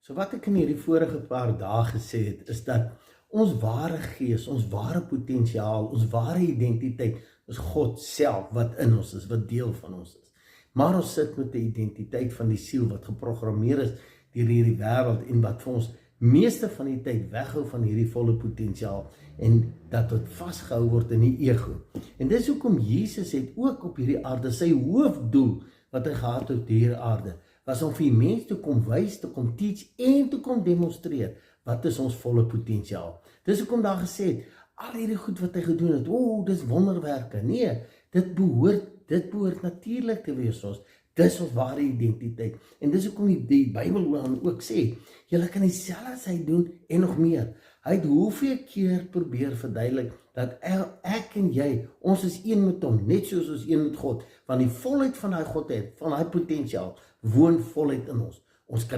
So wat ek in hierdie vorige paar dae gesê het, is dat ons ware gees, ons ware potensiaal, ons ware identiteit, is God self wat in ons is, wat deel van ons is. Maar ons sit met die identiteit van die siel wat geprogrammeer is deur hierdie wêreld en wat vir ons meeste van die tyd weghou van hierdie volle potensiaal en dat dit vasgehou word in die ego. En dis hoekom Jesus het ook op hierdie aarde sy hoofdoel wat hy gehad het op hierdie aarde was om vir die mens te kom wys, te kom teach en te kom demonstreer wat is ons volle potensiaal. Dis hoekom daar gesê het, al hierdie goed wat hy gedoen het, dis wonderwerke. Nee, dit behoort natuurlik te wees ons. Dis ons ware identiteit. En dis hoekom die Bybel dan ook sê, julle kan dieselfde as hy doen en nog meer. Hy het hoeveel keer probeer verduidelik dat ek en jy, ons is een met hom, net soos ons een met God, want die volheid van daai Godheid, van daai potensiaal, woon voluit in ons. Ons kan